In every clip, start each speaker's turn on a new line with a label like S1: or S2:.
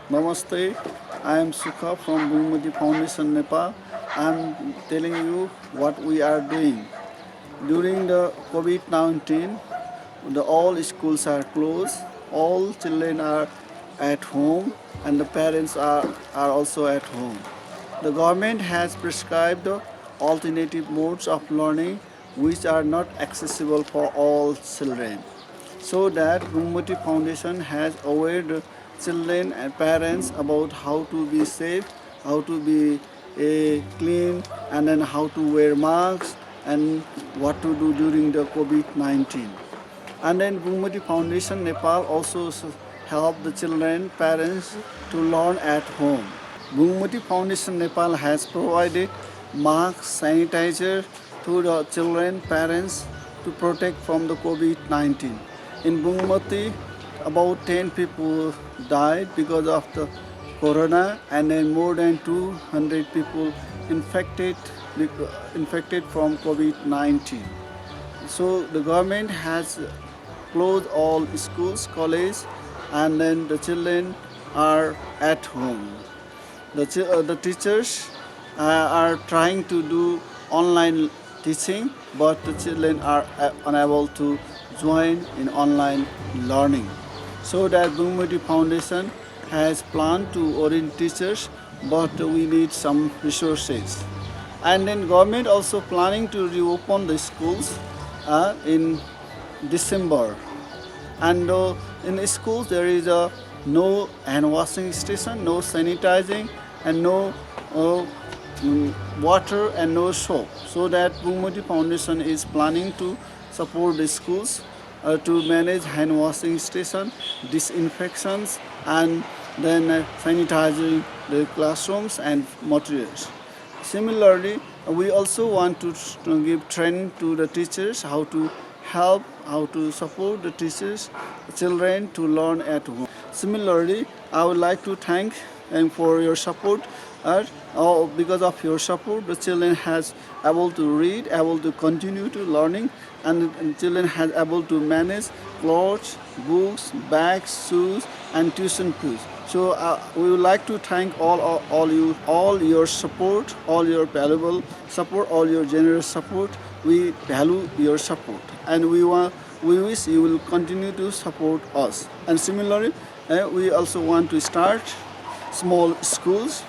S1: Namaste, I am Sukha from Bhumati Foundation, Nepal. I am telling you what we are doing. During the COVID-19, all schools are closed, all children are at home, and the parents are also at home. The government has prescribed alternative modes of learning which are not accessible for all children. So that Gumati Foundation has aware children and parents about how to be safe, how to be clean, and then how to wear masks and what to do during the COVID-19. And then Gumati Foundation Nepal also help the children, parents to learn at home. Bhumati Foundation Nepal has provided masks, sanitizer to the children, parents to protect from the COVID-19. In Bhumati, about 10 people died because of the corona, and then more than 200 people infected infected from COVID-19. So the government has closed all schools, colleges, and then the children are at home. The teachers are trying to do online teaching, but the children are unable to join in online learning. So that Bhumiti Foundation has planned to orient teachers, but we need some resources. And then government also planning to reopen the schools in December. And in schools there is no hand washing station, no sanitizing, and no water and no soap. So that Bhumati Foundation is planning to support the schools to manage hand washing station, disinfections, and then sanitizing the classrooms and materials. Similarly, we also want to give training to the teachers how to help, how to support the teachers, children to learn at home. Similarly, I would like to thank and for your support. Because of your support, the children has able to read, able to continue to learning, and children has able to manage clothes, books, bags, shoes, and tuition fees. So we would like to thank all your support, all your valuable support, all your generous support. We value your support, and we wish you will continue to support us. And similarly, we also want to start small schools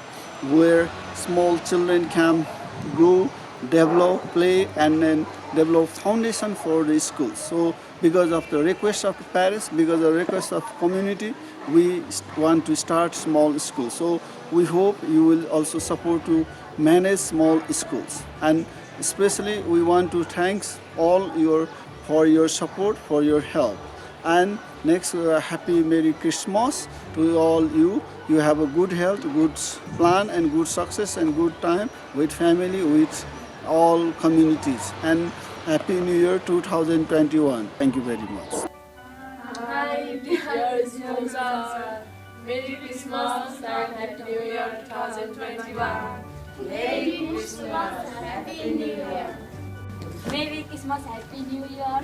S1: where small children can grow, develop, play, and then develop foundation for the schools. So because of the request of the parents, because of the request of community, we want to start small schools. So we hope you will also support to manage small schools. And especially we want to thank all for your support, for your help. And next, happy Merry Christmas to all you. You have a good health, good plan, and good success, and good time with family, with all communities. And Happy New Year 2021. Thank you very much.
S2: Hi, dear Susan. Merry Christmas and Happy New Year 2021.
S3: Merry Christmas, Happy New Year.
S4: Merry Christmas, Happy New Year.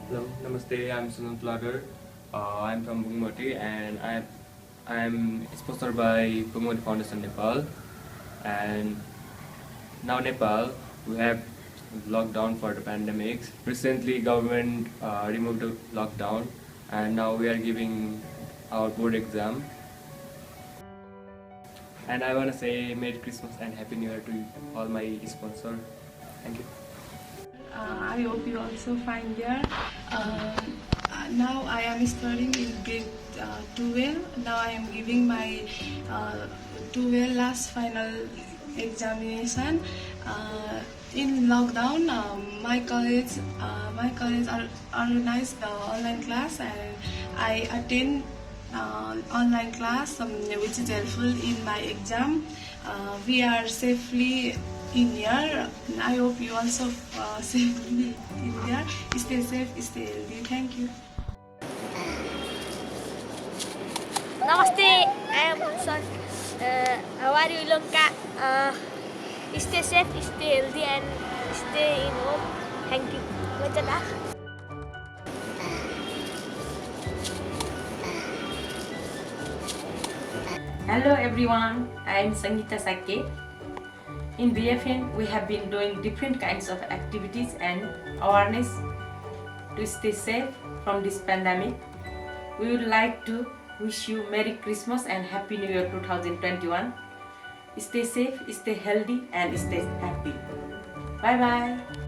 S5: Hello, Namaste. I'm Sunil Plagar. I'm from Bhumati, and I'm sponsored by Bhumati Foundation Nepal. And now Nepal, we have lockdown for the pandemics. Recently, government removed the lockdown, and now we are giving our board exam. And I want to say Merry Christmas and Happy New Year to all my sponsors. Thank you.
S6: I hope you also find there. Now I am studying in grade 12. Now I am giving my 12 last final examination. In lockdown, my college organized the online class, and I attend online class, which is helpful in my exam. We are safely in here. I hope you also safely in here. Stay safe, stay healthy. Thank you.
S3: Namaste, I am Hansan. How are you, Lanka? Stay safe, stay healthy, and stay in home. Thank you. Wajada.
S7: Hello everyone, I am Sangeeta Sake. In BFN, we have been doing different kinds of activities and awareness to stay safe from this pandemic. We would like to wish you Merry Christmas and Happy New Year 2021. Stay safe, stay healthy and stay happy. Bye bye.